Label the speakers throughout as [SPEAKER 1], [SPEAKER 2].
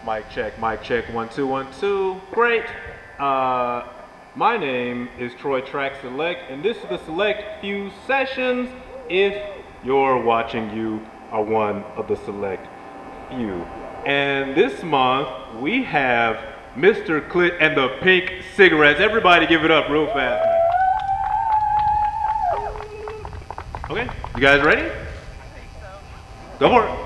[SPEAKER 1] Mic check, 1 2 1 2. Great. My name is Troy Track Select, and this is the Select Few Sessions. If you're watching, you are one of the Select Few. And this month, we have Mr. Clit and the Pink Cigarettes. Everybody give it up real fast. Okay, you guys ready? Go for it.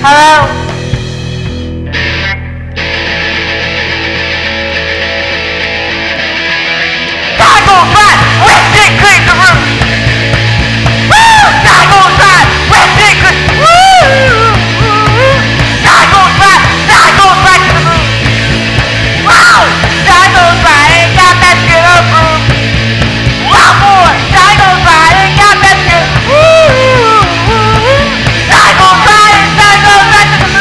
[SPEAKER 2] Hello? Time goes by, red dick cleans the room. Woo! Time goes by, red dick cleans. Woo! Time goes by to the moon. Wow! Time goes by, ain't got that shit up room. Wow, boy! Time goes by, ain't got that shit. Woo! Time goes by, and time goes back to the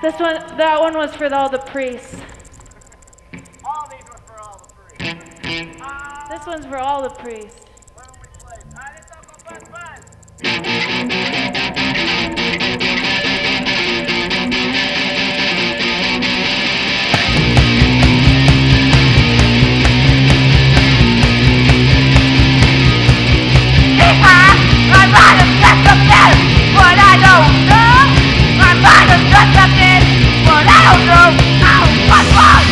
[SPEAKER 3] That one was for all the priests.
[SPEAKER 2] All these were for all the priests.
[SPEAKER 3] This one's for all the priests.
[SPEAKER 2] Where will we play? Let's all go buzz buzz. My mind is just up there, but I don't know. My mind is just up there, but I don't know. Oh, what's wrong?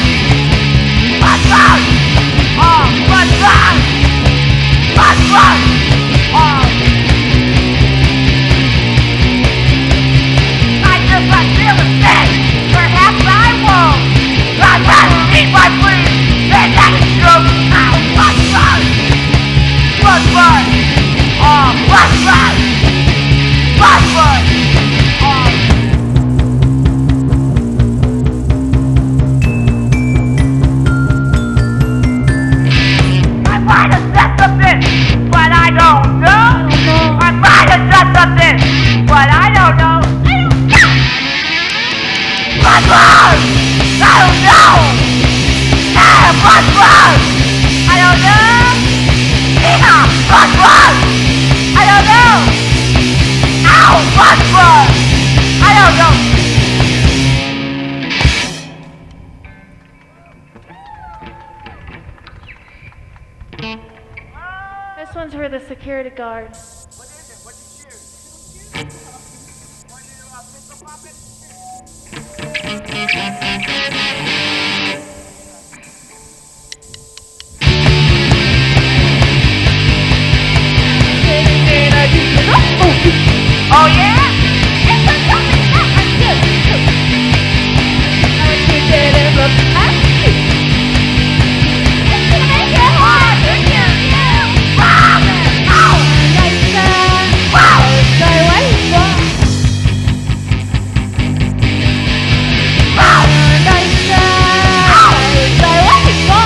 [SPEAKER 2] What's wrong? Oh, what's wrong? What's wrong? Oh. I just might feel the same. Perhaps I won't. I'd rather eat my food than that stroke. Oh, what's wrong? What's wrong? Oh, what's wrong? What's wrong? Oh. I might have said something, but I don't know. I might have said something, but I don't know. What's wrong? I don't know. What's wrong? I don't know. Yeah, what's wrong? I don't know. Ow, what's wrong? I don't know.
[SPEAKER 3] This one's for the security guard.
[SPEAKER 2] What is it? What'd you choose? Want to do a pistol poppet? Oh yeah? It's a something that I do. I keep it in the past. It's to make it hard to hear you. Wow! Ow! Wow! Stay away from. Wow! Ow! Stay away from.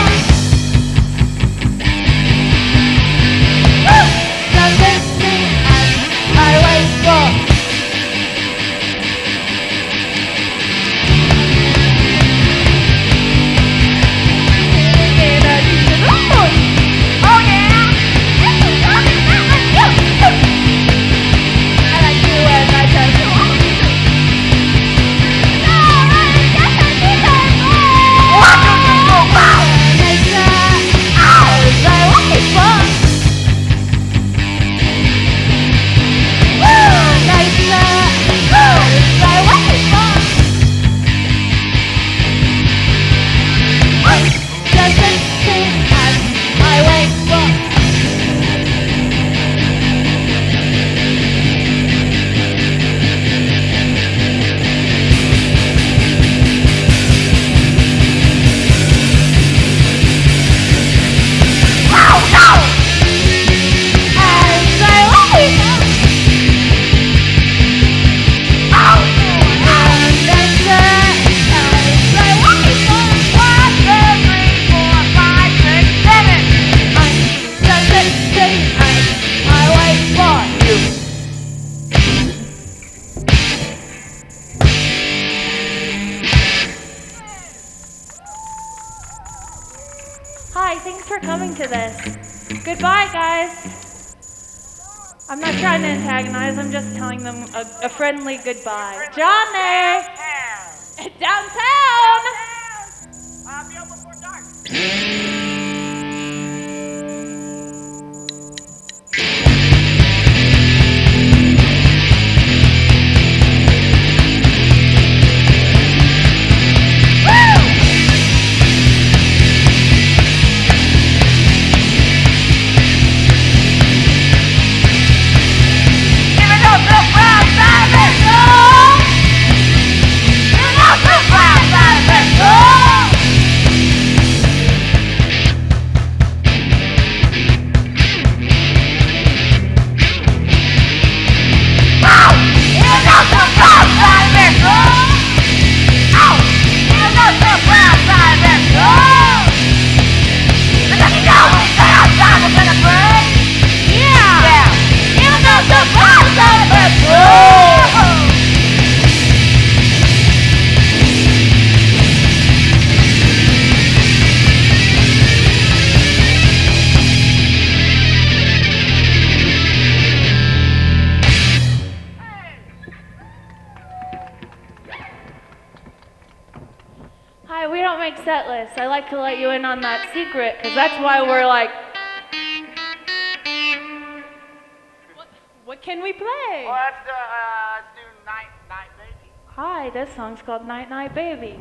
[SPEAKER 3] Hi, thanks for coming to this. Goodbye, guys. I'm not trying to antagonize, I'm just telling them a friendly goodbye. Johnny! Downtown!
[SPEAKER 2] Be open before dark.
[SPEAKER 3] set list. I like to let you in on that secret, because that's why we're like, what can we play?
[SPEAKER 2] Well, let's do Night Night Baby.
[SPEAKER 3] Hi, this song's called Night Night Baby.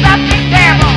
[SPEAKER 2] Something terrible.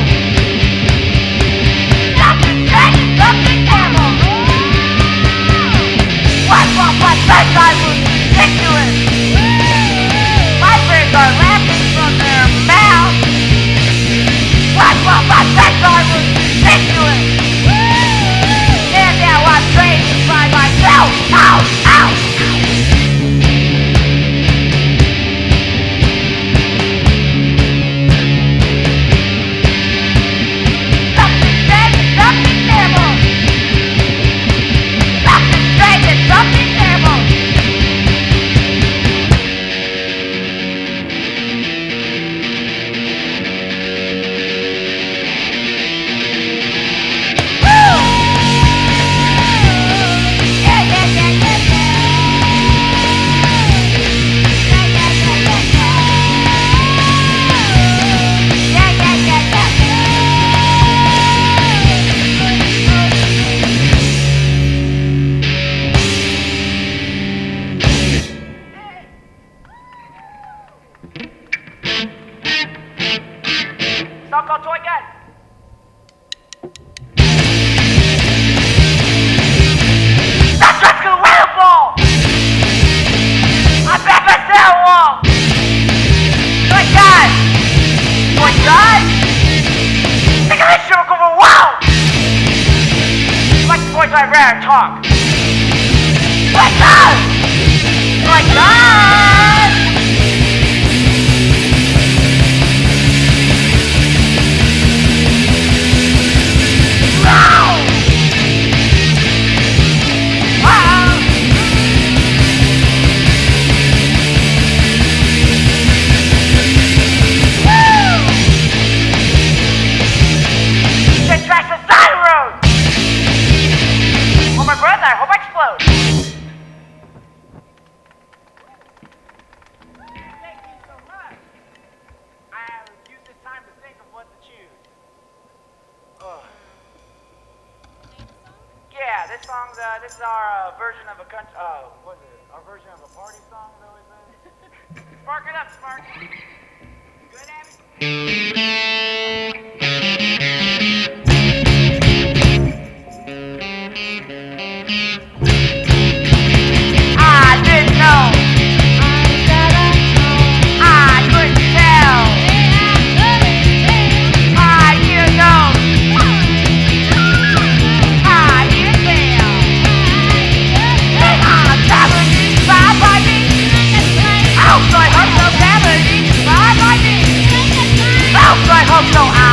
[SPEAKER 2] Sometimes I'd rather talk. Like that! Like that! Wow! Wow! Woo! Get tracks on side of the road! Hold my breath, I hope I explode. Thank you so much. I will use this time to think of what to choose. Ugh. Yeah, this song's, this is our version of a country, what is it? Our version of a party song, is that what it says? Spark it up, Spark. Good, Abby? I didn't know. I couldn't tell. I didn't know. I didn't tell. I'm traveling by me. Outside hope so traveling by me. Outside hope so I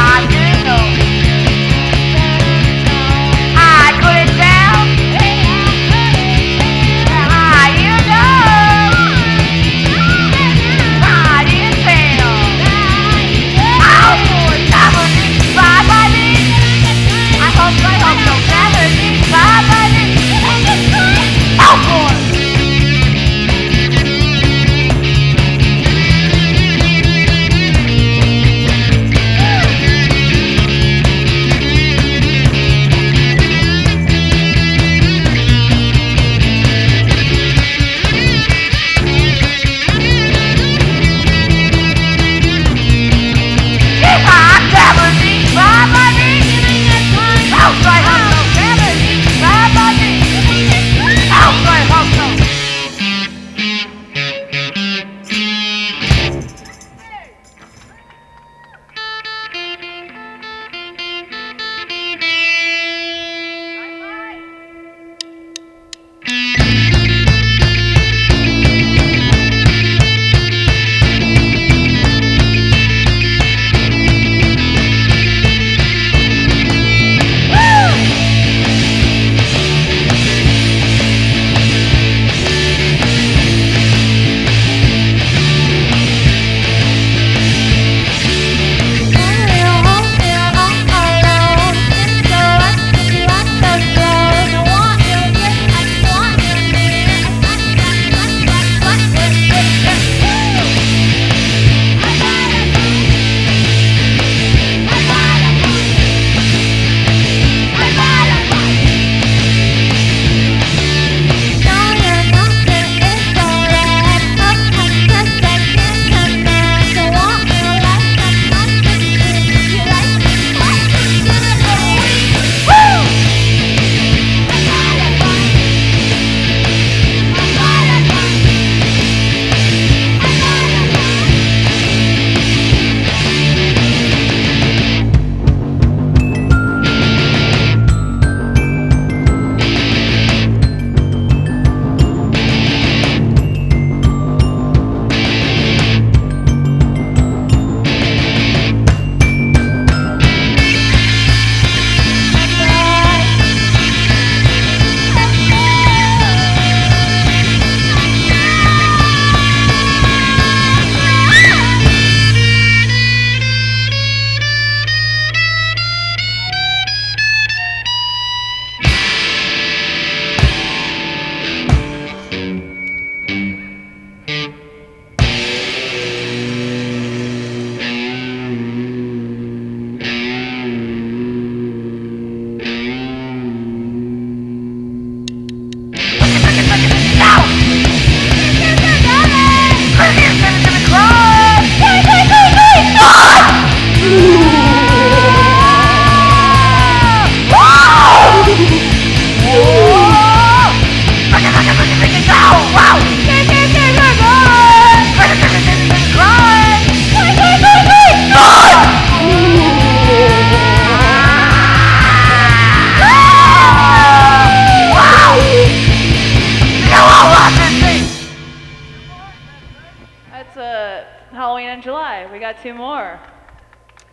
[SPEAKER 3] got two more.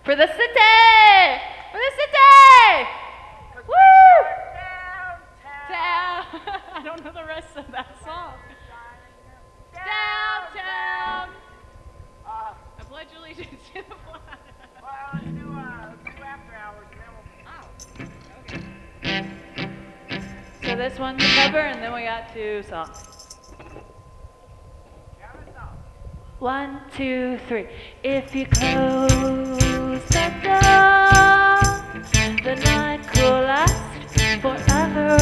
[SPEAKER 3] For the city! For the city! Woo! Down. I don't know the rest of that song. Downtown. I pledge allegiance to the flag.
[SPEAKER 2] Well, let's do after hours and then we'll...
[SPEAKER 3] Okay. So this one's a cover, and then we got two songs. One, two, three. If you close the door, the night could last forever.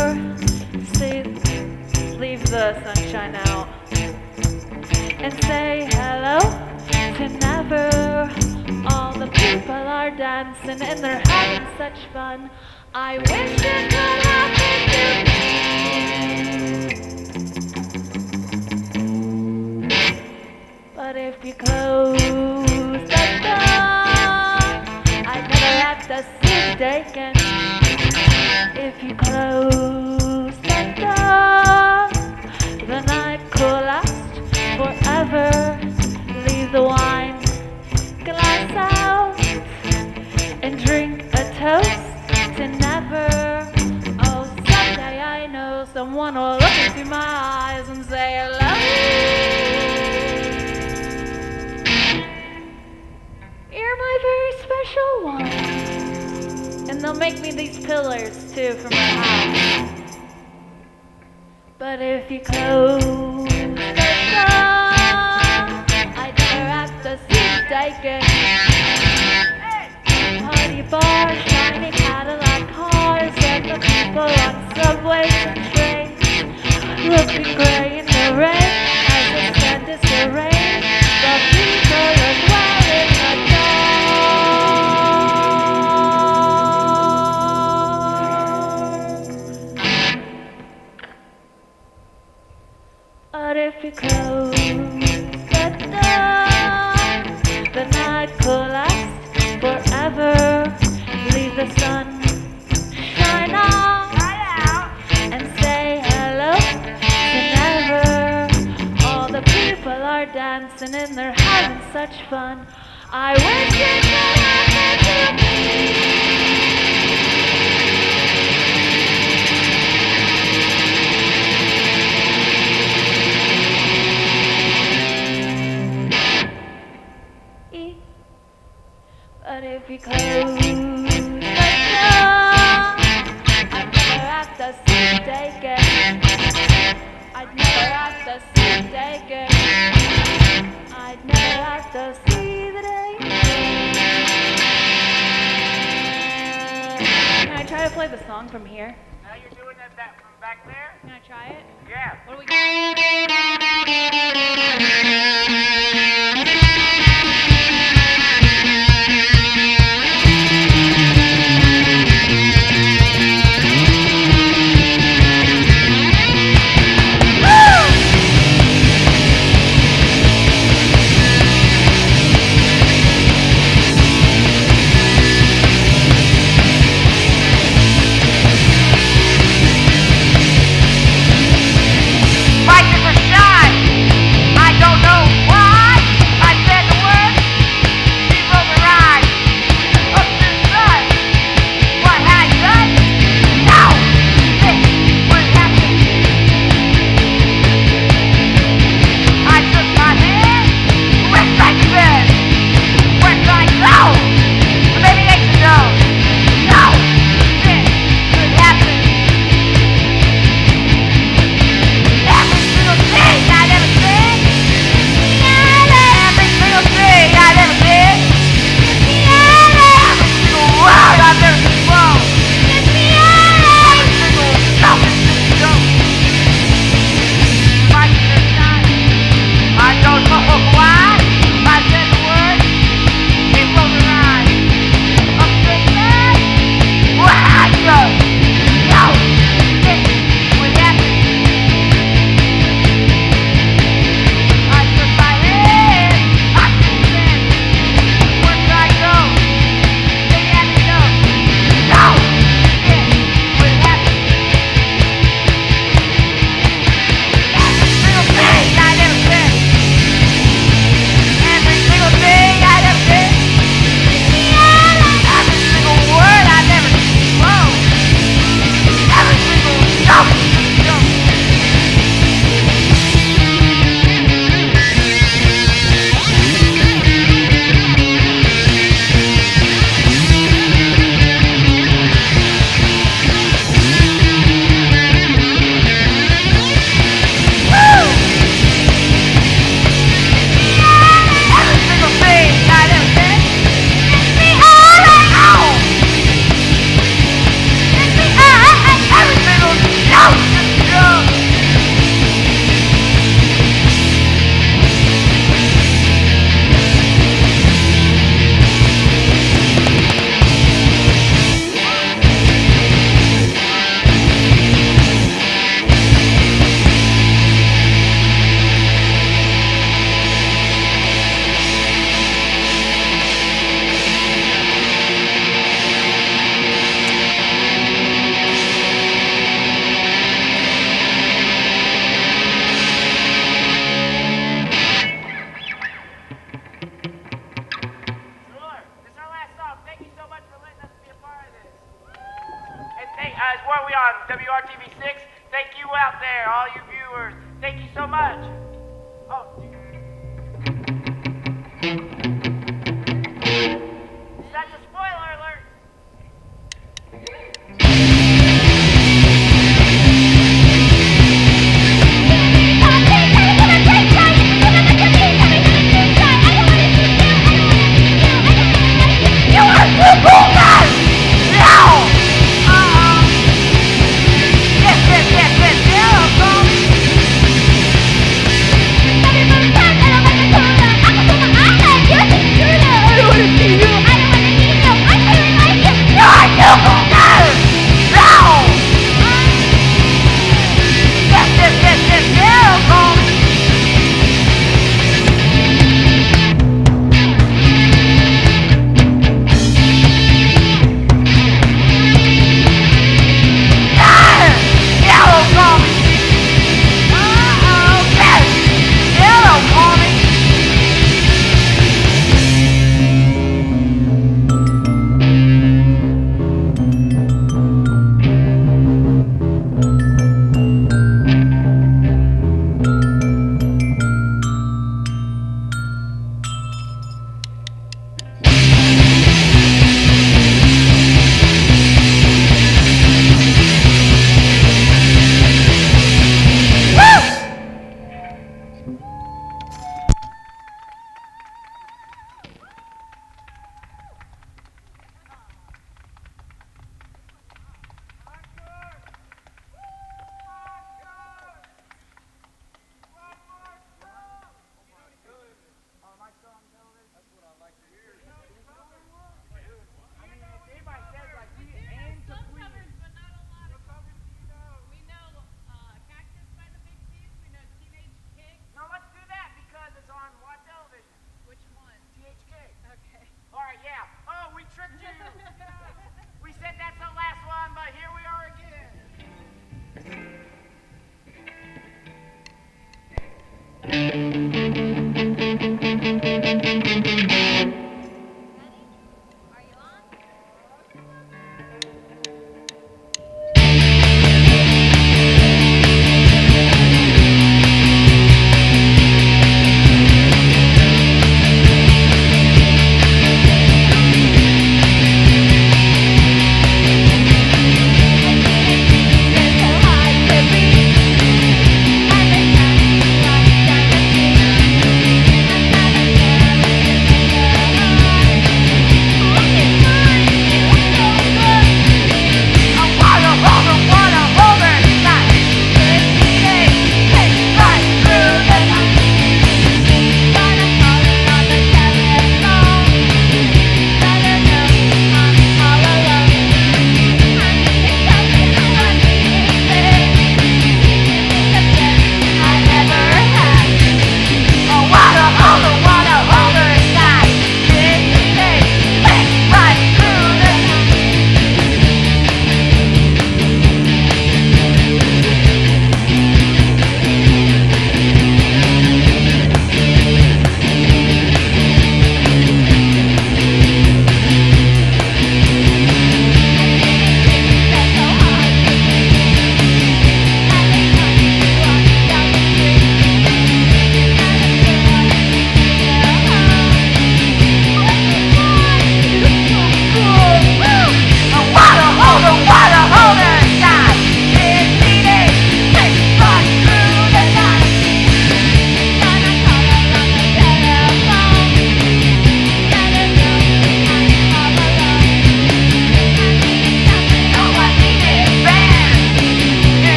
[SPEAKER 3] Leave the sunshine out and say hello to never. All the people are dancing and they're having such fun. I wish it could happen to me. But if you close the door, I'd never have to sit taken. If you close the door, the night could last forever. Leave the wine glass out and drink a toast to never. Oh, someday I know someone will look into my eyes and say I love you. You're my very special one. And they'll make me these pillars too for my house. But if you close the door, I'd never have to see taken. Party bars, shiny Cadillac cars, and the people on subways and trains, looking gray in the rain as the sun disarrays. The people are dwelling the dark. But if you close the door, the night could last forever. Leave the sun shine on and say hello to never. All the people are dancing and they're having such fun. I wish it could happen to me. But if you close the door, I'd never have to see taken. I'd never have to see taken. I'd never have to see the day. Can I try to play the song from here?
[SPEAKER 2] Now you're doing that from back there?
[SPEAKER 3] Can I try it?
[SPEAKER 2] Yeah.
[SPEAKER 3] What do we got?
[SPEAKER 2] Prices are shine. I don't know 6. Thank you out there, all you viewers. Thank you so much. Oh, that's a spoiler alert. Yes, yeah, I'm sorry.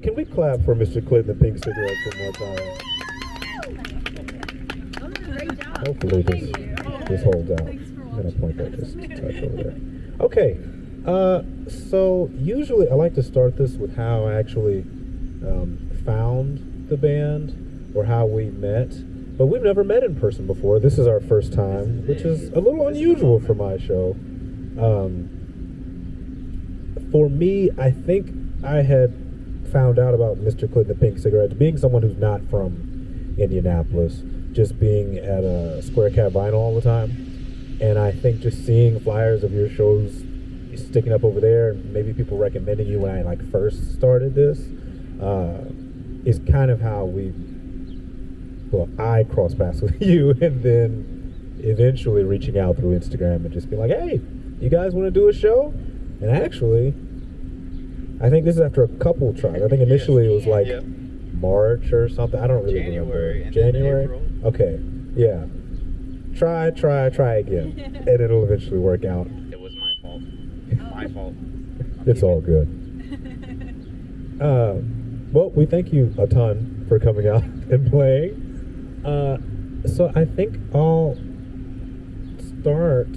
[SPEAKER 4] Can we clap for Mr. Clit and the Pink Cigarettes one more time? Hopefully this holds out. I'm gonna point that this touch over there. Okay. So usually I like to start this with how I actually found the band or how we met, but we've never met in person before. This is our first time, which is a little unusual for my show. For me, I think I had found out about Mr. Clit and the Pink Cigarettes, being someone who's not from Indianapolis, just being at a Square Cat Vinyl all the time, and I think just seeing flyers of your shows sticking up over there, and maybe people recommending you when I first started this, is kind of how I crossed paths with you, and then eventually reaching out through Instagram and just being like, hey, you guys want to do a show? And actually, I think this is after a couple tries. I think initially it was March or something. I don't really remember. January? Okay. Yeah. Try again. And it'll eventually work out.
[SPEAKER 5] It was my fault. My fault.
[SPEAKER 4] It's all good. Well, we thank you a ton for coming out and playing. So I think I'll start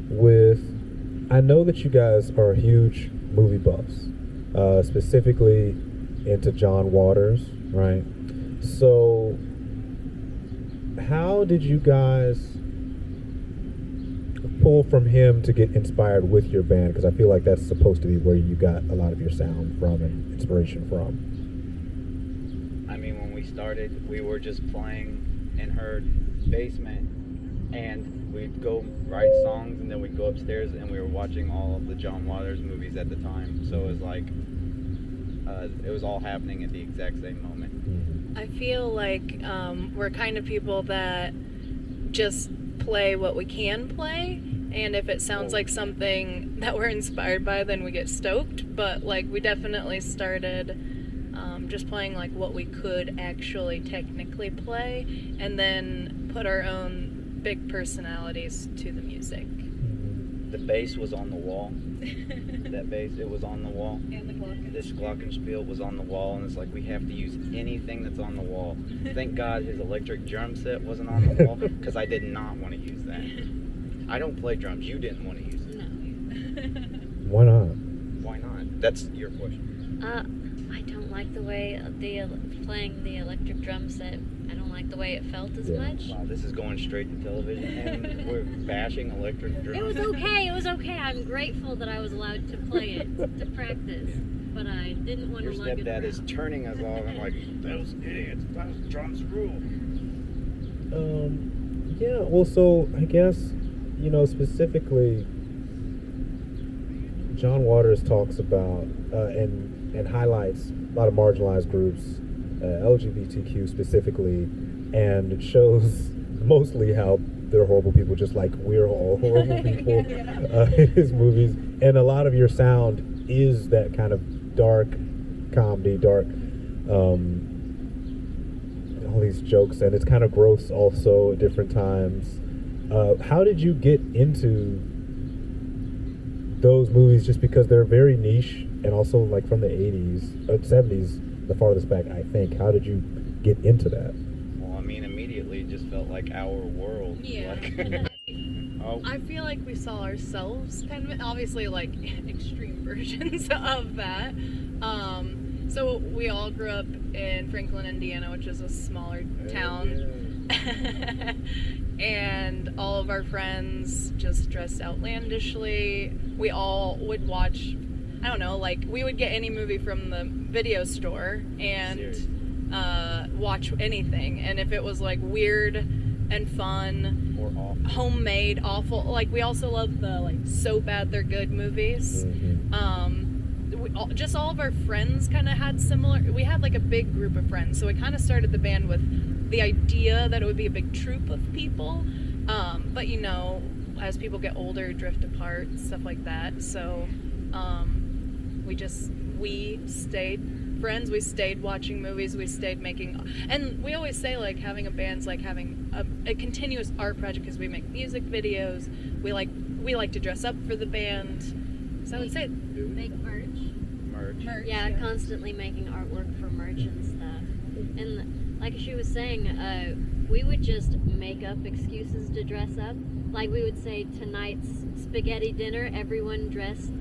[SPEAKER 4] with, I know that you guys are huge movie buffs. Specifically into John Waters, right? So how did you guys pull from him to get inspired with your band? Because I feel like that's supposed to be where you got a lot of your sound from and inspiration from.
[SPEAKER 5] I mean, when we started, we were just playing in her basement, and we'd go write songs, and then we'd go upstairs, and we were watching all of the John Waters movies at the time. So it was like, it was all happening at the exact same moment.
[SPEAKER 6] I feel like we're kind of people that just play what we can play, and if it sounds like something that we're inspired by, then we get stoked. But we definitely started just playing what we could actually technically play, and then put our own big personalities to the music.
[SPEAKER 5] The bass was on the wall. That bass, it was on the wall.
[SPEAKER 6] And the glockenspiel.
[SPEAKER 5] This glockenspiel was on the wall, and it's like we have to use anything that's on the wall. Thank God his electric drum set wasn't on the wall, because I did not want to use that. I don't play drums. You didn't want to use it.
[SPEAKER 6] No.
[SPEAKER 4] Why not?
[SPEAKER 5] Why not? That's your question.
[SPEAKER 7] I don't like the way playing the electric drum set. I don't like the way it felt as much.
[SPEAKER 5] Wow, this is going straight to television, and we're bashing electric drums.
[SPEAKER 7] It was okay. I'm grateful that I was allowed to play it, to practice. But I didn't want
[SPEAKER 5] Your
[SPEAKER 7] to lug it
[SPEAKER 5] stepdad
[SPEAKER 7] around.
[SPEAKER 5] is turning us off. I'm like, those idiots, those drums rule.
[SPEAKER 4] Yeah, well, so I guess, specifically, John Waters talks about and highlights a lot of marginalized groups, LGBTQ specifically, and it shows mostly how they're horrible people, just like we're all horrible people in his movies. And a lot of your sound is that kind of dark comedy, dark, all these jokes, and it's kind of gross also at different times. How did you get into those movies? Just because they're very niche, and also from the 80s, 70s, the farthest back, I think. How did you get into that?
[SPEAKER 5] Well, I mean, immediately it just felt like our world.
[SPEAKER 6] Yeah. I feel like we saw ourselves kind of, obviously extreme versions of that. So we all grew up in Franklin, Indiana, which is a smaller town. And all of our friends just dressed outlandishly. We all would watch, we would get any movie from the video store and watch anything. And if it was like weird and fun
[SPEAKER 5] Or awful.
[SPEAKER 6] Homemade, awful, like we also love the like So Bad They're Good movies. Just all of our friends kind of had similar, we had like a big group of friends, so we kind of started the band with the idea that it would be a big troop of people, but you know, as people get older, drift apart, stuff like that. So we stayed friends, we stayed watching movies, we stayed making, and we always say like having a band's like having a continuous art project, because we make music videos, we like we like to dress up for the band. So I would say
[SPEAKER 7] Make merch. Yeah, constantly making artwork for merch and stuff. And like she was saying, we would just make up excuses to dress up. Like we would say tonight's spaghetti dinner, everyone dressed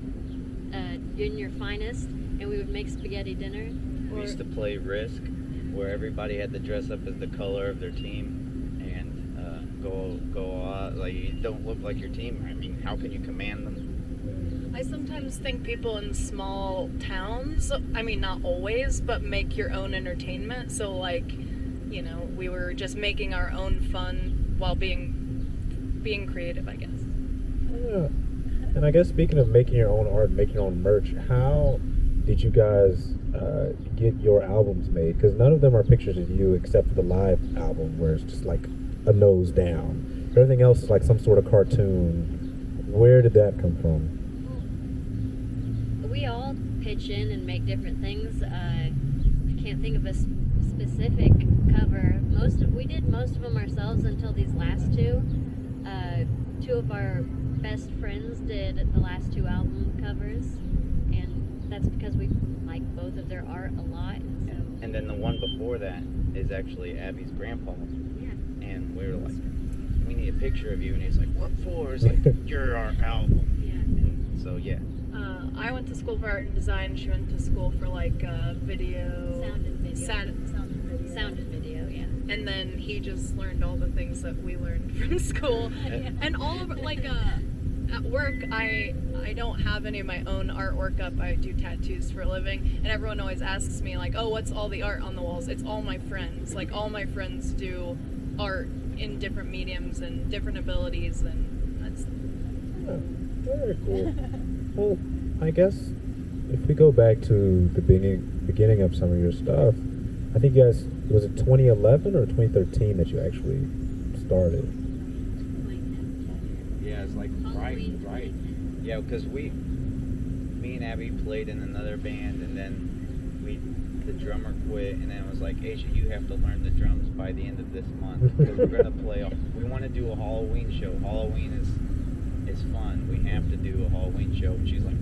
[SPEAKER 7] in your finest, and we would make spaghetti dinner.
[SPEAKER 5] We used to play Risk, where everybody had to dress up as the color of their team and go out. Like, you don't look like your team. I mean, how can you command them?
[SPEAKER 6] I sometimes think people in small towns, I mean, not always, but make your own entertainment. So, like, you know, we were just making our own fun while being creative, I guess.
[SPEAKER 4] Yeah. And I guess speaking of making your own art, making your own merch, how did you guys get your albums made? Because none of them are pictures of you except for the live album where it's just like a nose down. Everything else is like some sort of cartoon. Where did that come from?
[SPEAKER 7] We all pitch in and make different things. I can't think of a specific cover. We did most of them ourselves until these last two. Two of our best friends did the last two album covers, and that's because we like both of their art a lot. So.
[SPEAKER 5] And then the one before that is actually Abby's grandpa.
[SPEAKER 7] Yeah.
[SPEAKER 5] And we were like, we need a picture of you. And he's like, what for? It's like, you're our album.
[SPEAKER 7] Yeah.
[SPEAKER 5] And so, yeah.
[SPEAKER 6] I went to school for art and design. She went to school for like video.
[SPEAKER 7] Sound and video.
[SPEAKER 6] Sound and
[SPEAKER 7] video, yeah.
[SPEAKER 6] And then he just learned all the things that we learned from school.
[SPEAKER 7] Yeah.
[SPEAKER 6] And all of like at work, I don't have any of my own artwork up. I do tattoos for a living, and everyone always asks me like, "Oh, what's all the art on the walls?" It's all my friends. Like all my friends do art in different mediums and different abilities, and that's.
[SPEAKER 4] Yeah, very cool. Well, I guess if we go back to the beginning of some of your stuff, I think you guys, was it 2011 or 2013 that you actually started?
[SPEAKER 5] Yeah, it's like right. Yeah, because me and Abby played in another band, and then the drummer quit, and then it was like, Aisha, you have to learn the drums by the end of this month, because we're gonna play. We want to do a Halloween show. Halloween is fun. We have to do a Halloween show. And she's like,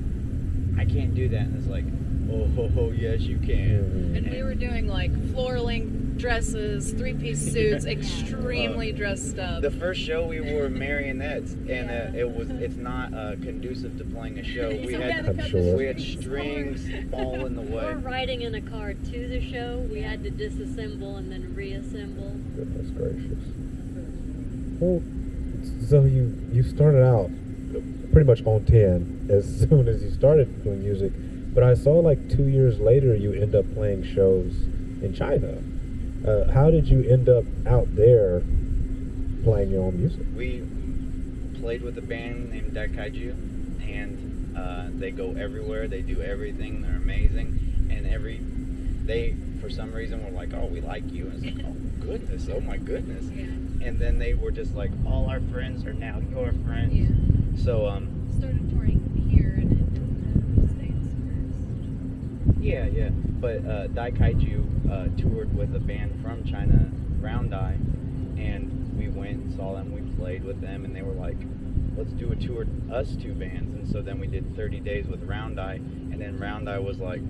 [SPEAKER 5] I can't do that, and it's like, oh yes you can.
[SPEAKER 6] And we were doing like floor length dresses, 3-piece suits, extremely dressed up.
[SPEAKER 5] The first show we wore marionettes, and it's not conducive to playing a show. We had strings all in the way.
[SPEAKER 7] Or riding in a car to the show, we had to disassemble and then reassemble.
[SPEAKER 4] Goodness gracious. Well, so you started out pretty much on 10 as soon as you started doing music, but I saw like 2 years later you end up playing shows in China. How did you end up out there playing your own music?
[SPEAKER 5] We played with a band named Daikaiju, and they go everywhere. They do everything. They're amazing, and they for some reason were like, "Oh, we like you," and it's like, "Oh goodness, oh my goodness," and then they were just like, "All our friends are now your friends."
[SPEAKER 6] Yeah.
[SPEAKER 5] So
[SPEAKER 6] started touring here in the States first.
[SPEAKER 5] Yeah. But Daikaiju toured with a band from China, Round Eye, and we went and saw them. We played with them, and they were like, let's do a tour, us two bands. And so then we did 30 days with Round Eye, and then Round Eye was like,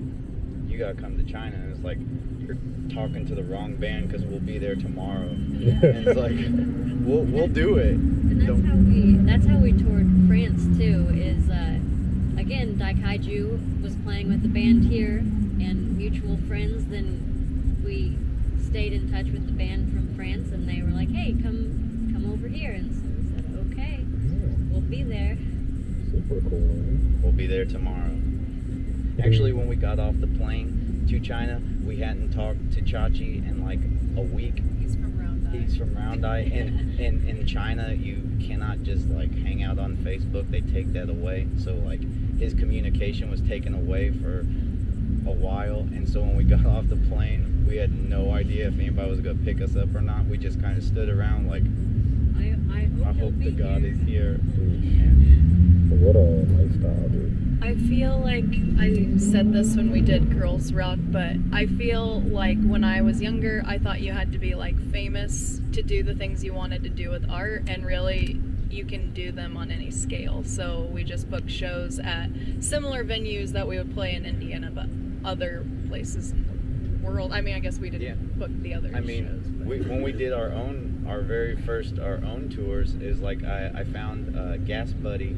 [SPEAKER 5] you gotta come to China. And it's like, you're talking to the wrong band because we'll be there tomorrow. And it's like, we'll do it.
[SPEAKER 7] And that's how we toured France too. Is again, Daikaiju was playing with the band here, and mutual friends. Then we stayed in touch with the band from France, and they were like, "Hey, come over here." And so we said, "Okay, we'll be there."
[SPEAKER 4] Super cool.
[SPEAKER 5] We'll be there tomorrow. Actually, when we got off the plane to China, we hadn't talked to Chachi in like a week.
[SPEAKER 6] He's from Round Eye.
[SPEAKER 5] And in China, you cannot just like hang out on Facebook. They take that away. So like his communication was taken away for a while. And so when we got off the plane, we had no idea if anybody was going to pick us up or not. We just kind of stood around like, I hope to God he's here. And
[SPEAKER 4] What a lifestyle, dude.
[SPEAKER 6] I feel like I said this when we did Girls Rock, but I feel like when I was younger, I thought you had to be like famous to do the things you wanted to do with art, and really you can do them on any scale. So we just book shows at similar venues that we would play in Indiana, but other places in the world. I mean, I guess we didn't book the other
[SPEAKER 5] I mean,
[SPEAKER 6] shows. But.
[SPEAKER 5] when we did our very first tours, is like I found Gas Buddy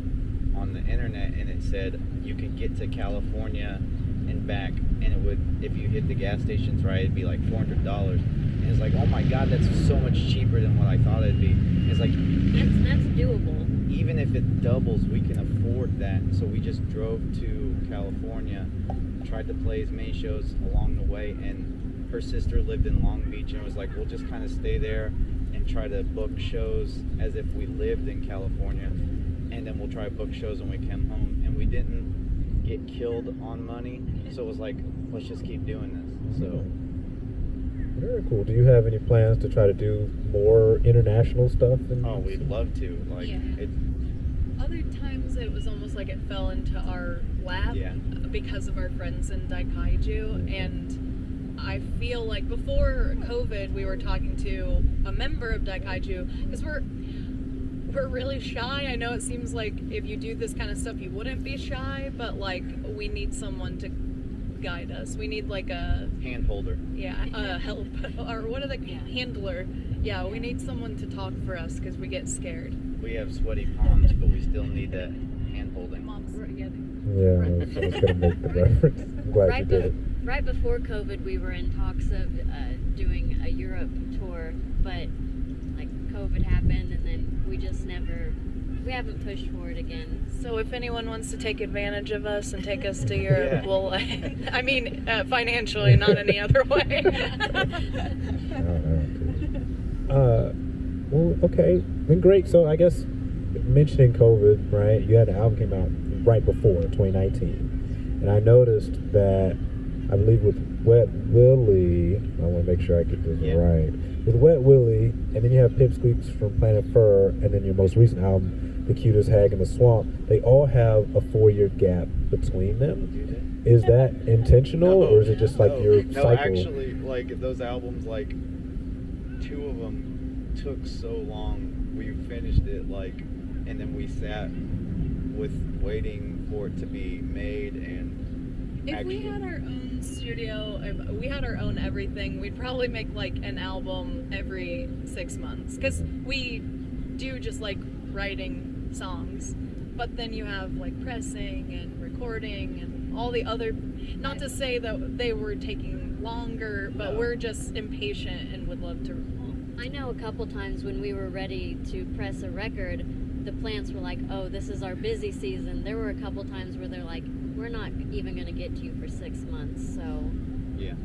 [SPEAKER 5] on the internet, and it said you could get to California and back, and it would, if you hit the gas stations right, it'd be like $400. And it's like, oh my God, that's so much cheaper than what I thought it'd be. It's like
[SPEAKER 7] That's doable.
[SPEAKER 5] even if it doubles, we can afford that. So we just drove to California, tried to play as many shows along the way, and her sister lived in Long Beach, and was like, we'll just kind of stay there and try to book shows as if we lived in California, and then we'll try to book shows when we come home. And we didn't get killed on money, so it was like, let's just keep doing this. So
[SPEAKER 4] Very cool. Do you have any plans to try to do more international stuff?
[SPEAKER 5] we'd love to. Like,
[SPEAKER 6] Yeah.
[SPEAKER 5] it,
[SPEAKER 6] Other times it was almost like it fell into our lap
[SPEAKER 5] Yeah.
[SPEAKER 6] because of our friends in Daikaiju, and I feel like before COVID we were talking to a member of Daikaiju, because we're really shy. I know it seems like if you do this kind of stuff you wouldn't be shy, but like we need someone to guide us. We need like a
[SPEAKER 5] hand holder.
[SPEAKER 6] help, or what are the handler. Yeah, we need someone to talk for us because we get scared.
[SPEAKER 5] We have sweaty palms, but we still need that hand holding.
[SPEAKER 6] Mom's together.
[SPEAKER 4] Yeah, I was going to make the reference. I'm glad you did it.
[SPEAKER 7] Right before COVID, we were in talks of doing a Europe tour, but like COVID happened, and then we just we haven't pushed for it again.
[SPEAKER 6] So if anyone wants to take advantage of us and take us to Europe,
[SPEAKER 5] Yeah.
[SPEAKER 6] we'll, I mean, financially, not any other way.
[SPEAKER 4] Well, okay, then great. So I guess mentioning COVID, right? You had an album came out right before 2019, and I noticed that I believe with Wet Willie, I want to make sure I get this right. With Wet Willie, and then you have Pipsqueaks from Planet Fur, and then your most recent album, The Cutest Hag in the Swamp. They all have a 4-year gap between them. Is that intentional, or is it just like your
[SPEAKER 5] No,
[SPEAKER 4] cycle?
[SPEAKER 5] actually, like those albums, like 2 of them took so long. We finished it and then we sat with waiting for it to be made. And
[SPEAKER 6] If we had our own studio, if we had our own everything, we'd probably make like an album every 6 months, because we do just like writing songs, but then you have like pressing and recording and all the other, not to say that they were taking longer, but we're just impatient and would love to.
[SPEAKER 7] I know a couple times when we were ready to press a record, the plants were like, oh, this is our busy season. There were a couple times where they're like, we're not even going to get to you for 6 months. So
[SPEAKER 5] yeah.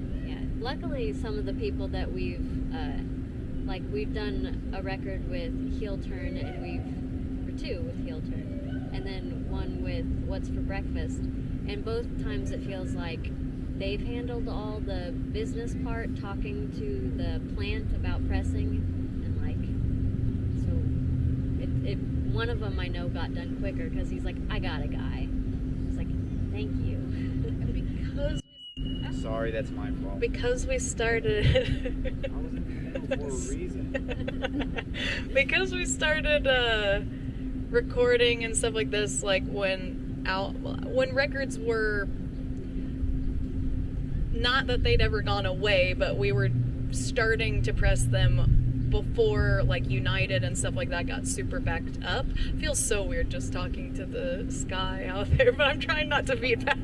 [SPEAKER 7] Luckily, some of the people that we've done a record with Heel Turn, and or 2 with Heel Turn, and then 1 with What's for Breakfast. And both times it feels like they've handled all the business part, talking to the plant about pressing, and one of them I know got done quicker because he's like, I got a guy. It's like, thank you.
[SPEAKER 6] Because
[SPEAKER 5] Sorry, that's my fault.
[SPEAKER 6] Because we started.
[SPEAKER 5] I was in the middle for a reason.
[SPEAKER 6] Because we started recording and stuff like this, like when records were, not that they'd ever gone away, but we were starting to press them before like United and stuff like that got super backed up. It feels so weird just talking to the sky out there, but I'm trying not to be back.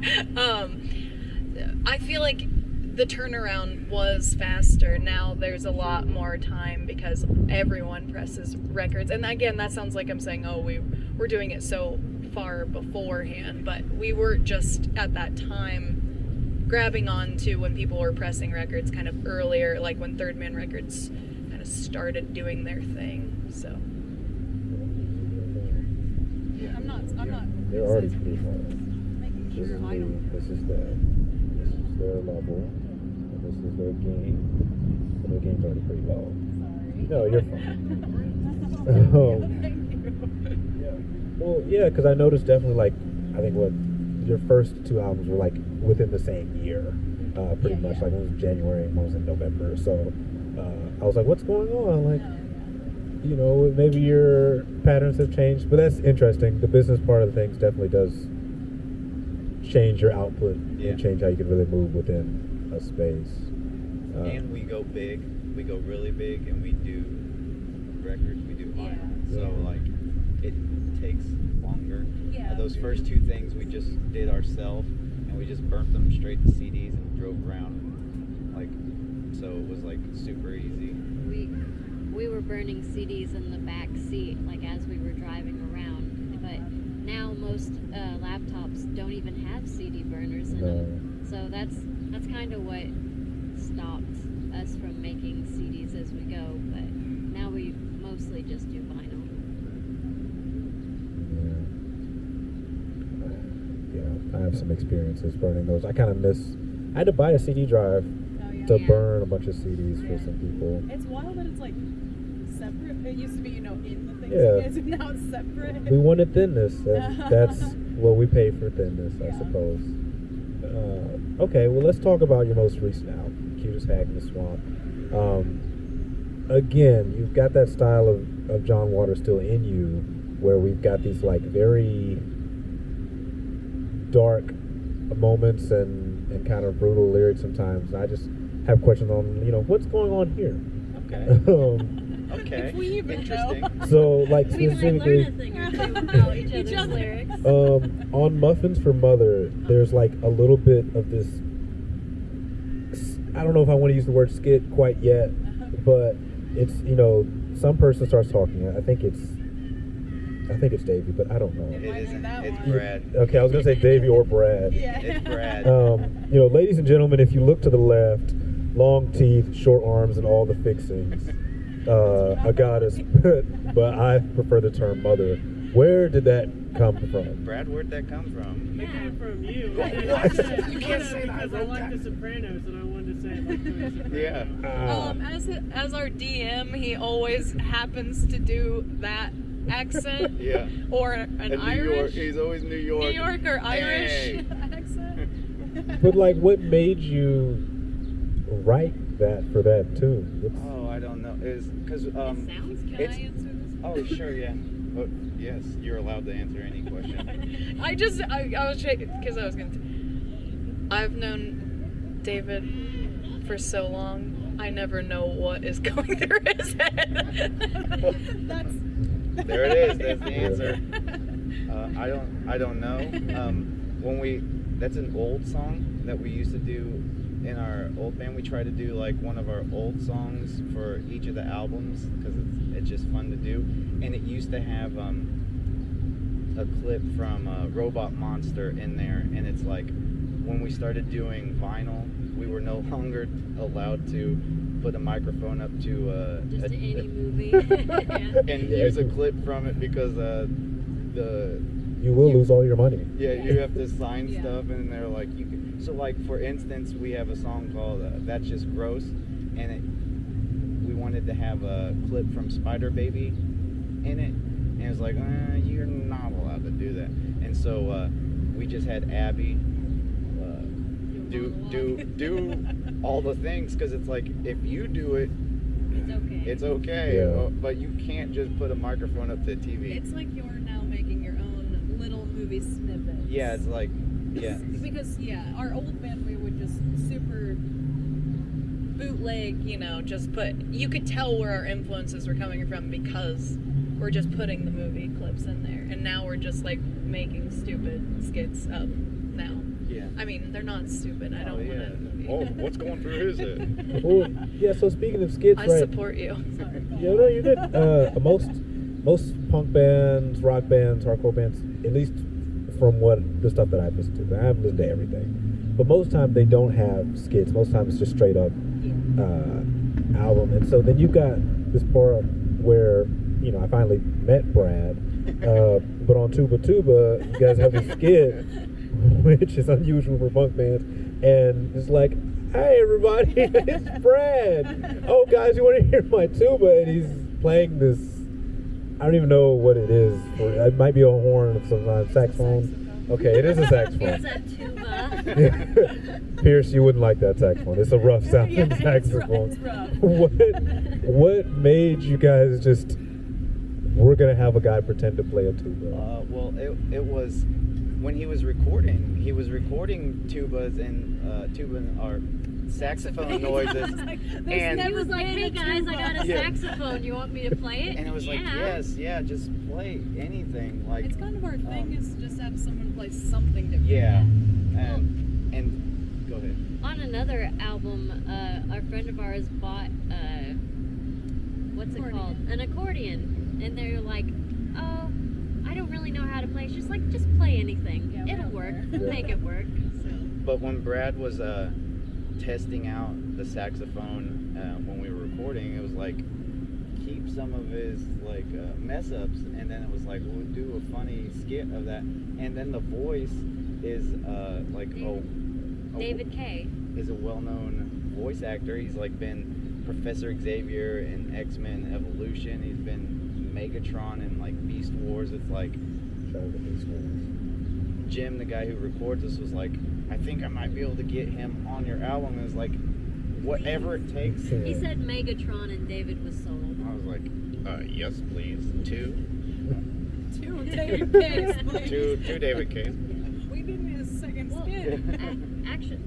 [SPEAKER 6] I feel like the turnaround was faster. Now there's a lot more time because everyone presses records. And again, that sounds like I'm saying, oh, we're doing it so far beforehand, but we were just at that time grabbing on to when people were pressing records kind of earlier, like when Third Man Records kind of started doing their thing. So I'm not
[SPEAKER 4] They're already pretty hard. This is their level, and this is their game. And their game's already pretty low. Sorry. No, you're fine. Well, yeah, because I noticed definitely, like, I think your first 2 albums were like within the same year, pretty much. Like one was January and one was in November. So I was like, what's going on? Like, you know, maybe your patterns have changed, but that's interesting. The business part of things definitely does change your output
[SPEAKER 5] Yeah.
[SPEAKER 4] and change how you can really move within a space.
[SPEAKER 5] And we go big, we go really big, and we do records, we do vinyl. So like, it takes longer.
[SPEAKER 6] Yeah.
[SPEAKER 5] Those first two things we just did ourselves, and we just burnt them straight to CDs and drove around. Like, so it was like super easy.
[SPEAKER 7] We were burning CDs in the back seat, like as we were driving around. But now most laptops don't even have CD burners in them. So that's kind of what stopped us from making CDs as we go. But now we mostly just do vinyl.
[SPEAKER 4] Yeah, I have some experiences burning those. I kind of miss. I had to buy a CD drive to
[SPEAKER 7] Yeah.
[SPEAKER 4] burn a bunch of CDs for some people.
[SPEAKER 8] It's wild that it's like separate. It used to be, in the thing.
[SPEAKER 4] Yeah.
[SPEAKER 8] And now it's separate.
[SPEAKER 4] We wanted thinness, and that's what we pay for thinness, I
[SPEAKER 8] Yeah.
[SPEAKER 4] suppose. Okay, well, let's talk about your most recent album, Cutest Hag in the Swamp. Again, you've got that style of John Waters still in you, where we've got these like very dark moments and kind of brutal lyrics sometimes. I just have questions on, what's going on here.
[SPEAKER 5] Okay. Okay.
[SPEAKER 8] If we even
[SPEAKER 5] Interesting.
[SPEAKER 8] know.
[SPEAKER 4] So, like,
[SPEAKER 7] We might learn
[SPEAKER 4] specifically,
[SPEAKER 7] a thing or two about each other's lyrics.
[SPEAKER 4] on Muffins for Mother, there's like a little bit of this. I don't know if I want to use the word skit quite yet, but it's some person starts talking. I think it's Davey, but I don't know.
[SPEAKER 5] It
[SPEAKER 8] might be
[SPEAKER 5] isn't.
[SPEAKER 8] that
[SPEAKER 5] It's
[SPEAKER 8] one.
[SPEAKER 5] Brad.
[SPEAKER 4] Okay, I was gonna say Davey or Brad.
[SPEAKER 8] Yeah.
[SPEAKER 5] It's Brad.
[SPEAKER 4] Ladies and gentlemen, if you look to the left, long teeth, short arms, and all the fixings. A goddess, but I prefer the term mother. Where did that come from?
[SPEAKER 5] Brad, where'd that come from?
[SPEAKER 9] It came from you.
[SPEAKER 5] You can't say that.
[SPEAKER 9] Because I like The Sopranos, and I wanted to say it like The Sopranos.
[SPEAKER 5] Yeah.
[SPEAKER 6] As our DM, he always happens to do that accent.
[SPEAKER 5] Yeah.
[SPEAKER 6] Or an
[SPEAKER 5] And New
[SPEAKER 6] Irish.
[SPEAKER 5] York. He's always New York.
[SPEAKER 6] New York or Irish
[SPEAKER 5] Hey.
[SPEAKER 6] accent.
[SPEAKER 4] But like, what made you write that for that too?
[SPEAKER 5] Oh, I don't know. Is because
[SPEAKER 7] It sounds
[SPEAKER 6] Can
[SPEAKER 5] It's-
[SPEAKER 6] I answer this?
[SPEAKER 5] Oh, sure, yeah. But yes, you're allowed to answer any question.
[SPEAKER 6] I was shaking because I was going to. I've known David for so long. I never know what is going through his head.
[SPEAKER 5] There it is. That's the answer. I don't know. That's an old song that we used to do in our old band. We try to do like one of our old songs for each of the albums because it's just fun to do. And it used to have a clip from Robot Monster in there, and it's like when we started doing vinyl, we were no longer allowed to put a microphone up to
[SPEAKER 7] Just any movie.
[SPEAKER 5] and use a clip from it because
[SPEAKER 4] You will lose all your money.
[SPEAKER 5] yeah, you have to sign
[SPEAKER 8] Yeah.
[SPEAKER 5] stuff, and they're like, you can. So, like for instance, we have a song called "That's Just Gross," and we wanted to have a clip from Spider Baby in it, and it's like, you're not allowed to do that. And so we just had Abby do all the things because it's like if you do it,
[SPEAKER 7] It's okay.
[SPEAKER 5] it's okay,
[SPEAKER 4] Yeah.
[SPEAKER 5] but you can't just put a microphone up to the TV.
[SPEAKER 8] It's like you're now making your own little movie snippets.
[SPEAKER 5] Yeah, it's like, yeah.
[SPEAKER 8] Because our old band we would just super
[SPEAKER 6] Bootleg, just put. You could tell where our influences were coming from because we're just putting the movie clips in there, and now we're just like making stupid skits up now.
[SPEAKER 5] Yeah.
[SPEAKER 6] I mean, they're not stupid. I don't want to.
[SPEAKER 5] Oh, what's going through his head?
[SPEAKER 4] Well, yeah. So speaking of skits,
[SPEAKER 6] I
[SPEAKER 4] right?
[SPEAKER 6] support you.
[SPEAKER 4] Yeah, no, you're good. Most punk bands, rock bands, hardcore bands, at least from the stuff that I've listened to. I haven't listened to everything, but most time they don't have skits. Most time it's just straight up album. And so then you've got this part where I finally met Brad, but on Tuba Tuba, you guys have a skit, which is unusual for punk bands, and it's like, hey everybody, it's Brad. Oh guys, you want to hear my tuba? And he's playing this. I don't even know what it is. It might be a horn of some kind, saxophone. Okay, it is a saxophone.
[SPEAKER 7] It's a tuba.
[SPEAKER 4] Pierce, you wouldn't like that saxophone. It's a rough sounding saxophone.
[SPEAKER 8] It's rough.
[SPEAKER 4] What made you guys just we're gonna have a guy pretend to play a tuba.
[SPEAKER 5] Well, it was when he was recording tubas and tuba or saxophone noises, and
[SPEAKER 7] He was like, "Hey guys, I got a saxophone. You want me to play it?"
[SPEAKER 5] and it was like, yes, just play anything. Like
[SPEAKER 8] It's kind of our thing is to just have someone play something different.
[SPEAKER 5] yeah, and go ahead.
[SPEAKER 7] On another album, a friend of ours bought what's it called? An accordion, and they're like, "Oh, I don't really know how to play." She's like, "Just play anything.
[SPEAKER 8] Yeah,
[SPEAKER 7] It'll work.
[SPEAKER 8] whatever."
[SPEAKER 7] Make it work." So.
[SPEAKER 5] But when Brad was testing out the saxophone when we were recording, it was like keep some of his like mess ups, and then it was like we'll do a funny skit of that, and then the voice is like
[SPEAKER 7] David K.
[SPEAKER 5] is a well-known voice actor. He's like been Professor Xavier in X-Men Evolution. He's been Megatron in like Beast Wars. It's like Jim, the guy who records this, was like, I think I might be able to get him on your album. And it's like, whatever it takes.
[SPEAKER 7] He said Megatron and David was sold.
[SPEAKER 5] I was like, yes, please. Two
[SPEAKER 8] David K's, please.
[SPEAKER 5] two David K's.
[SPEAKER 8] We didn't need a second skit.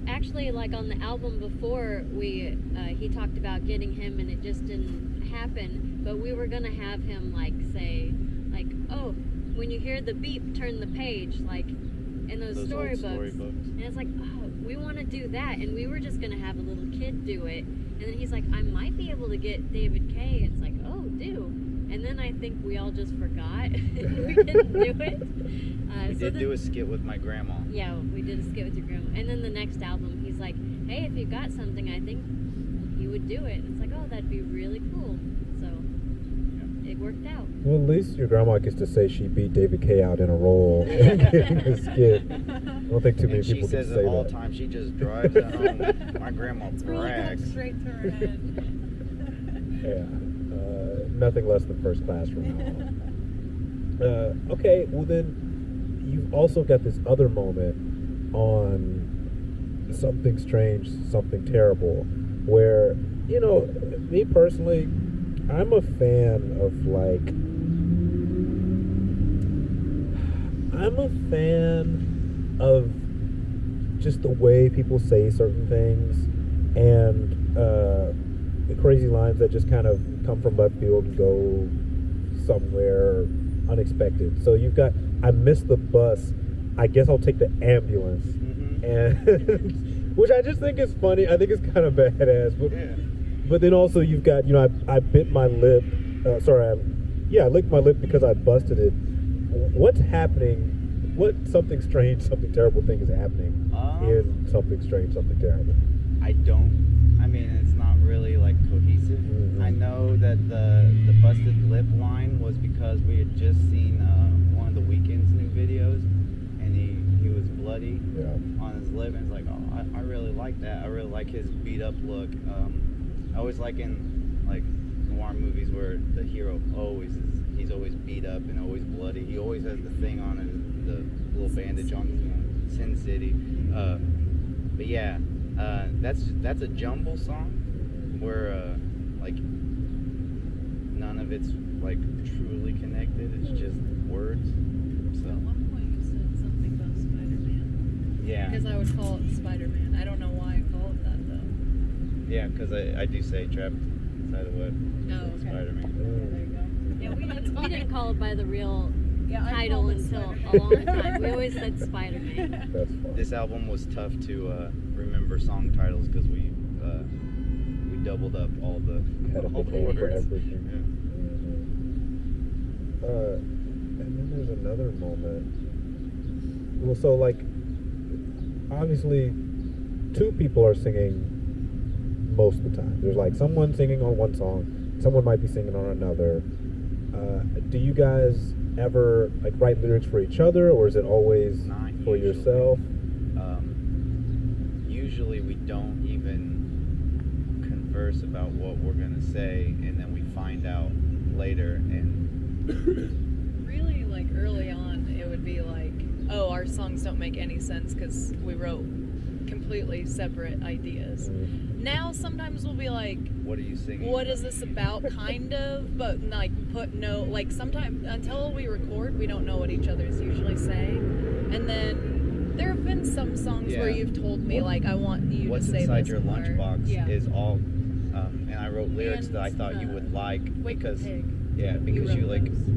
[SPEAKER 7] Actually, like on the album before, he talked about getting him, and it just didn't happen. But we were gonna have him like say, like, "Oh, when you hear the beep, turn the page," like in those storybooks. And it's like, oh, we want to do that, and we were just gonna have a little kid do it. And then he's like, I might be able to get David K. It's like, oh, do. And then I think we all just forgot, and we didn't do it.
[SPEAKER 5] We did do a skit with my grandma.
[SPEAKER 7] Yeah, we did a skit with your grandma. And then the next album, he's like, hey, if you got something, I think you would do it. And it's like, oh, that'd be really cool. So it worked out.
[SPEAKER 4] Well, at least your grandma gets to say she beat David K. out in a role in a skit. I don't think too many
[SPEAKER 5] And
[SPEAKER 4] people
[SPEAKER 5] she
[SPEAKER 4] can
[SPEAKER 5] says
[SPEAKER 4] say
[SPEAKER 5] it all
[SPEAKER 4] that.
[SPEAKER 5] the time. She just drives it home. My grandma
[SPEAKER 8] It's really come
[SPEAKER 5] brags.
[SPEAKER 8] straight to her head.
[SPEAKER 4] Yeah, nothing less than first class from now on. Okay, well then, you've also got this other moment on Something Strange, Something Terrible, where, you know, me personally, I'm a fan of just the way people say certain things, and the crazy lines that just kind of come from left field and go somewhere unexpected. So you've got, I missed the bus, I guess I'll take the ambulance. And which I just think is funny. I think it's kind of badass. But then also you've got, you know, I bit my lip. I licked my lip because I busted it. What's happening? What Something Strange, Something Terrible thing is happening in Something Strange, Something Terrible?
[SPEAKER 5] I mean, it's not really like cohesive. I know that the busted lip line was because we had just seen one of the Weeknd's new videos, and he was bloody on his lip, and it's like, oh, I really like that. I really like his beat up look. I always like in like noir movies where the hero he's always beat up and always bloody. He always has the thing on the little bandage on Sin City. But yeah, that's a jumble song where like none of it's like truly connected. It's just words. So
[SPEAKER 8] At one point you said something about Spider-Man.
[SPEAKER 5] yeah,
[SPEAKER 8] Because I would call it Spider-Man. I don't know why I call it that though.
[SPEAKER 5] yeah, because I do say trapped inside the web.
[SPEAKER 8] Oh, okay.
[SPEAKER 5] Spider-Man.
[SPEAKER 8] There you go.
[SPEAKER 7] Yeah, we didn't call it by the real
[SPEAKER 8] Yeah, I
[SPEAKER 7] title
[SPEAKER 8] called it
[SPEAKER 7] until a
[SPEAKER 8] Spider-Man.
[SPEAKER 7] long time. We always said Spider-Man.
[SPEAKER 4] That's fun.
[SPEAKER 5] This album was tough to remember song titles because we doubled up all the
[SPEAKER 4] Had a big name
[SPEAKER 5] words.
[SPEAKER 4] for everything.
[SPEAKER 5] Yeah.
[SPEAKER 4] And then there's another moment. Well, so like, obviously, two people are singing most of the time. There's like someone singing on one song, someone might be singing on another. Do you guys ever like write lyrics for each other, or is it always
[SPEAKER 5] Not
[SPEAKER 4] for
[SPEAKER 5] usually.
[SPEAKER 4] yourself?
[SPEAKER 5] Usually we don't even converse about what we're gonna say, and then we find out later. And
[SPEAKER 8] Really, like early on, it would be like, oh, our songs don't make any sense because we wrote
[SPEAKER 6] completely separate ideas. Now sometimes we'll be like,
[SPEAKER 5] What are you singing?
[SPEAKER 6] what is this about, kind of, but like put no, like sometimes until we record, we don't know what each other's usually saying. And then there have been some songs where you've told me like, I want you
[SPEAKER 5] What's
[SPEAKER 6] to say
[SPEAKER 5] inside
[SPEAKER 6] this
[SPEAKER 5] your
[SPEAKER 6] part.
[SPEAKER 5] lunchbox
[SPEAKER 6] Yeah.
[SPEAKER 5] is all, and I wrote lyrics
[SPEAKER 6] And,
[SPEAKER 5] that I thought you would like
[SPEAKER 6] Wake the
[SPEAKER 5] because,
[SPEAKER 6] Pig.
[SPEAKER 5] because you
[SPEAKER 6] wrote
[SPEAKER 5] like
[SPEAKER 6] those.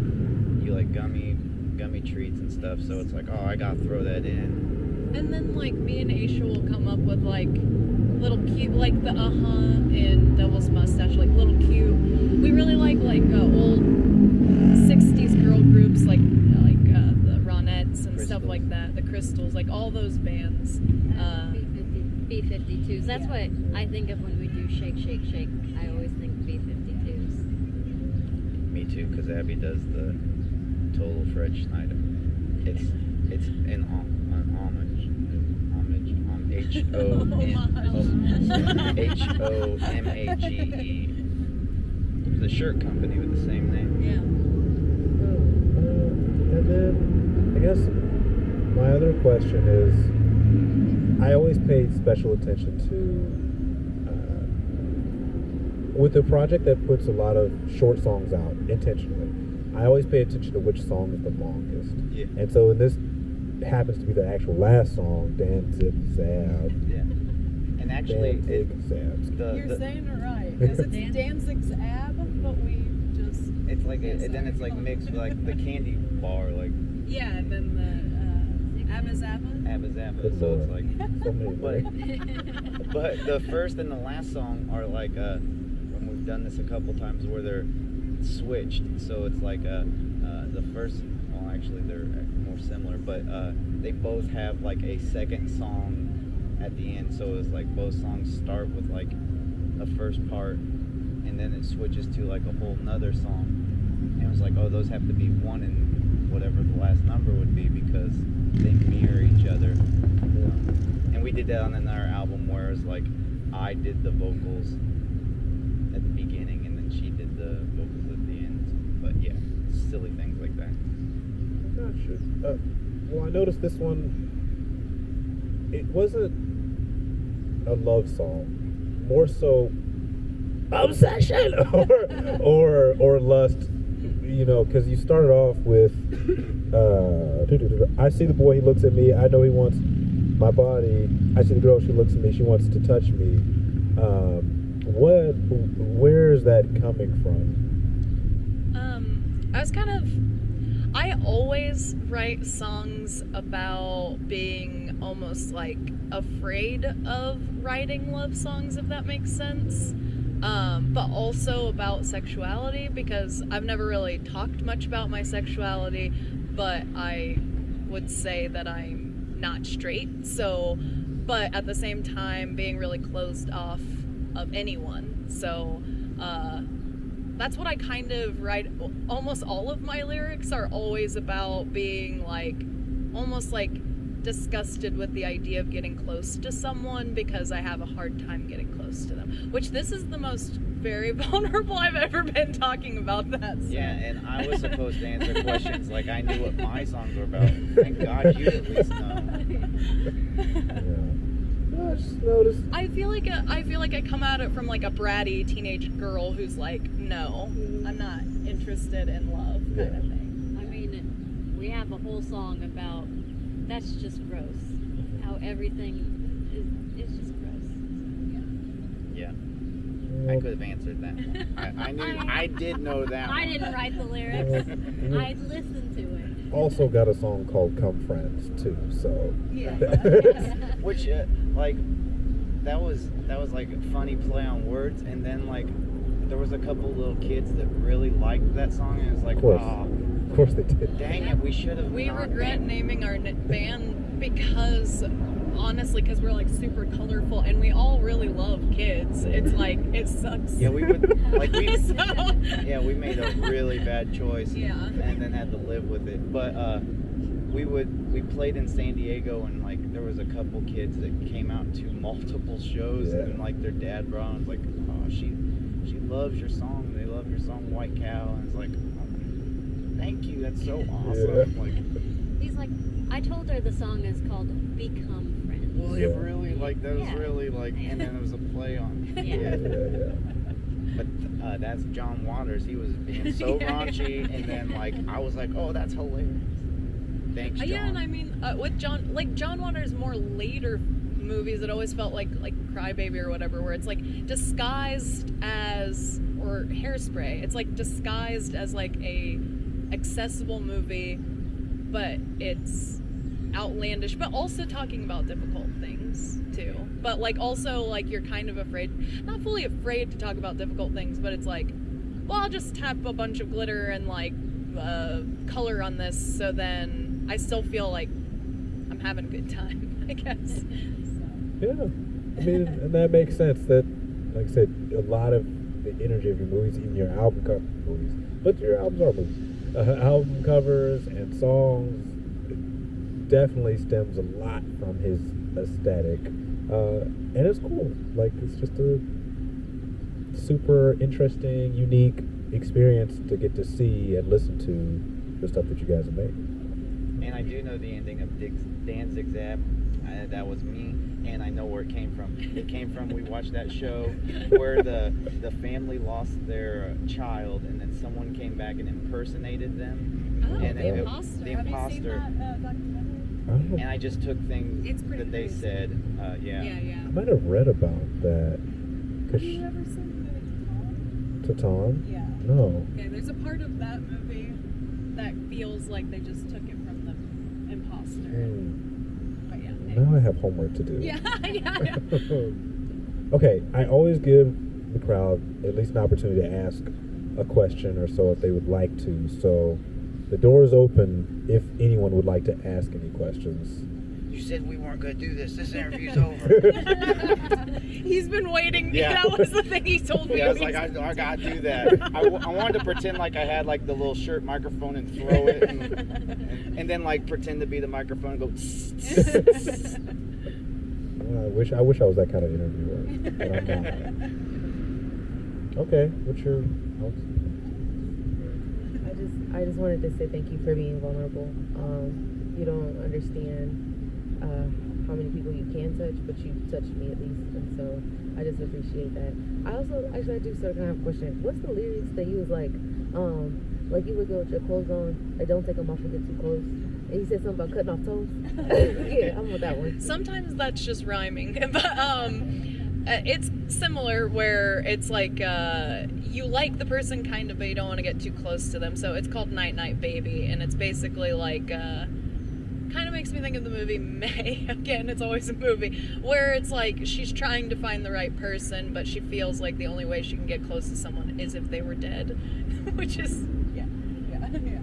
[SPEAKER 5] gummy treats and stuff. So it's like, oh, I gotta throw that in.
[SPEAKER 6] And then like me and Aisha will come up with like little cute, like the and Devil's Mustache, like little cute. We really like old 60s girl groups like the Ronettes and stuff like that, the Crystals, like all those bands.
[SPEAKER 7] B-52s. That's what I think of when we do Shake, Shake, Shake. I always think B-52s.
[SPEAKER 5] Me too, because Abby does the Total Fred Schneider. It's an homage. H-O-M-A-G-E. There's a shirt company with the same name.
[SPEAKER 6] Yeah.
[SPEAKER 4] And then, I guess my other question is, I always paid special attention to, with a project that puts a lot of short songs out intentionally, I always pay attention to which song is the longest.
[SPEAKER 5] Yeah.
[SPEAKER 4] And so in this happens to be the actual last song, Dan Zip Zab.
[SPEAKER 5] Yeah. And actually,
[SPEAKER 4] Dan Zig Zabs.
[SPEAKER 8] You're saying it right. Because it's Danzig's ab, but we just...
[SPEAKER 5] it's like then it's like mixed with like the candy bar, like
[SPEAKER 6] Yeah, and then the Abba Zabba.
[SPEAKER 5] Abba Zabba. So it's like,
[SPEAKER 4] So many,
[SPEAKER 5] but the first and the last song are like when we've done this a couple times where they're switched. So it's like the first. Well, actually they're more similar, but they both have like a second song at the end. So it's like both songs start with like a first part, and then it switches to like a whole nother song. And it was like, oh, those have to be one and whatever the last number would be because they mirror each other. And we did that on another album where it was like I did the vocals at the beginning and then she did the vocals at the end. But yeah, silly things like that.
[SPEAKER 4] Gotcha. Well, I noticed this one, it wasn't a love song, more so obsession or lust, you know, because you started off with I see the boy, he looks at me, I know he wants my body, I see the girl, she looks at me, she wants to touch me. Where is that coming from?
[SPEAKER 6] I always write songs about being almost like afraid of writing love songs, if that makes sense. But also about sexuality, because I've never really talked much about my sexuality, but I would say that I'm not straight. So, but at the same time, being really closed off of anyone. So, that's what I kind of write. Almost all of my lyrics are always about being like, almost like disgusted with the idea of getting close to someone because I have a hard time getting close to them. Which this is the most very vulnerable I've ever been talking about that. So.
[SPEAKER 5] Yeah, and I was supposed to answer questions like I knew what my songs were about. Thank God you at least know.
[SPEAKER 4] I just noticed.
[SPEAKER 6] I feel like I come at it from like a bratty teenage girl who's like, no, I'm not interested in love, kind of thing.
[SPEAKER 7] I mean, we have a whole song about that's just gross. How everything is just gross.
[SPEAKER 5] Yeah. I could have answered that. I knew. I did know that.
[SPEAKER 7] I didn't write the lyrics. I listened to it.
[SPEAKER 4] Also got a song called "Come Friends" too. So
[SPEAKER 6] Yeah.
[SPEAKER 5] Which, like, that was like a funny play on words, and then like there was a couple little kids that really liked that song, and it was like,
[SPEAKER 4] of course they did.
[SPEAKER 5] Dang it, we should have.
[SPEAKER 6] We regret naming our band because, honestly, because we're like super colorful and we all really love kids. It's like, it sucks.
[SPEAKER 5] Yeah, we would like we.
[SPEAKER 6] So,
[SPEAKER 5] Yeah, we made a really bad choice.
[SPEAKER 6] Yeah.
[SPEAKER 5] And then had to live with it. But we played in San Diego, and like there was a couple kids that came out to multiple shows, and like their dad brought them, like, oh, she loves your song. They love your song White Cow, and it's like, oh, thank you, that's so awesome.
[SPEAKER 4] Yeah.
[SPEAKER 5] Like,
[SPEAKER 7] He's like, I told her the song is called Become Friends.
[SPEAKER 5] well,
[SPEAKER 4] Yeah.
[SPEAKER 5] it really, like, that was
[SPEAKER 7] Yeah.
[SPEAKER 5] really, like, and then there was a play on.
[SPEAKER 7] Yeah.
[SPEAKER 5] But that's John Waters. He was being so raunchy, and then, like, I was like, oh, that's hilarious. Thanks, John.
[SPEAKER 6] Yeah, and I mean, with John Waters' more later movies, it always felt like Crybaby or whatever, where it's like disguised as, or Hairspray. It's like disguised as like a accessible movie, but it's outlandish, but also talking about difficult things too. But like also like you're kind of afraid, not fully afraid to talk about difficult things, but it's like, well, I'll just tap a bunch of glitter and like color on this, so then I still feel like I'm having a good time, I guess.
[SPEAKER 4] Yeah, I mean, and that makes sense. That, like I said, a lot of the energy of your movies, even your album cover movies, but your albums are movies, album covers and songs, definitely stems a lot from his aesthetic, and it's cool. Like, it's just a super interesting, unique experience to get to see and listen to the stuff that you guys have made.
[SPEAKER 5] And I do know the ending of Danzig's Zap. That was me, and I know where it came from. It came from, we watched that show where the family lost their child, and then someone came back and impersonated them.
[SPEAKER 6] Oh,
[SPEAKER 5] and
[SPEAKER 6] The
[SPEAKER 5] it-
[SPEAKER 6] Imposter.
[SPEAKER 5] The
[SPEAKER 8] Have
[SPEAKER 5] Imposter.
[SPEAKER 8] you seen that documentary?
[SPEAKER 4] I,
[SPEAKER 5] And I just took things
[SPEAKER 8] It's pretty
[SPEAKER 5] that they
[SPEAKER 8] crazy.
[SPEAKER 5] said.
[SPEAKER 6] Yeah.
[SPEAKER 4] I might have read about that.
[SPEAKER 8] Have you ever seen the
[SPEAKER 4] Taton?
[SPEAKER 8] Yeah.
[SPEAKER 4] No.
[SPEAKER 6] Okay, there's a part of that movie that feels like they just took it from The Imposter. But yeah.
[SPEAKER 4] Now I have homework to do.
[SPEAKER 6] Yeah.
[SPEAKER 4] Okay, I always give the crowd at least an opportunity to ask a question or so if they would like to. So the door is open if anyone would like to ask any questions.
[SPEAKER 5] You said we weren't going to do this. This interview's over.
[SPEAKER 6] He's been waiting.
[SPEAKER 5] Yeah.
[SPEAKER 6] That was the thing he told me.
[SPEAKER 5] Yeah, I was like, I got to do that. I wanted to pretend like I had like the little shirt microphone and throw it, and then like pretend to be the microphone and go.
[SPEAKER 4] I wish I was that kind of interviewer, but I'm not. Okay, what's your?
[SPEAKER 10] I just wanted to say thank you for being vulnerable. You don't understand how many people you can touch, but you touched me at least, and so I just appreciate that. I do sort of kind of have a question. What's the lyrics that you was like you would go with your clothes on, like don't take them off and get too close, and you said something about cutting off toes? Yeah, I'm with that one.
[SPEAKER 6] Sometimes that's just rhyming, but it's similar where it's like you like the person kind of, but you don't want to get too close to them. So it's called Night Night Baby, and it's basically like kind of makes me think of the movie May. Again, it's always a movie where it's like she's trying to find the right person, but she feels like the only way she can get close to someone is if they were dead, which is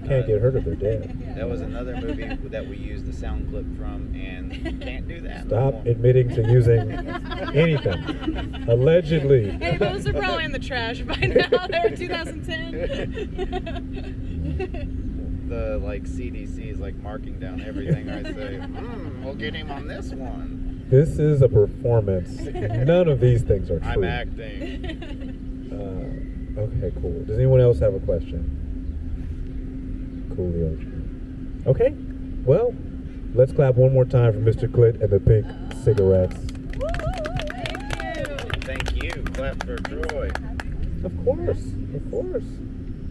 [SPEAKER 4] Can't get hurt if they're dead.
[SPEAKER 5] That was another movie that we used the sound clip from, and can't do that. no
[SPEAKER 4] Stop
[SPEAKER 5] more.
[SPEAKER 4] admitting to using anything. Allegedly.
[SPEAKER 6] Hey, those are probably in the trash by now. They're 2010.
[SPEAKER 5] The like CDC is like marking down everything I say. We'll get him on this one.
[SPEAKER 4] This is a performance. None of these things are true.
[SPEAKER 5] I'm acting.
[SPEAKER 4] Okay, cool. Does anyone else have a question? Coolio. Okay, well, let's clap one more time for Mr. Clit and the Pink Cigarettes.
[SPEAKER 5] Thank you. Clap for Troy.
[SPEAKER 4] Of course, of course.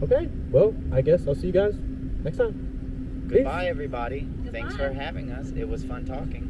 [SPEAKER 4] Okay, well, I guess I'll see you guys next time.
[SPEAKER 5] Goodbye, everybody. Thanks for having us. It was fun talking.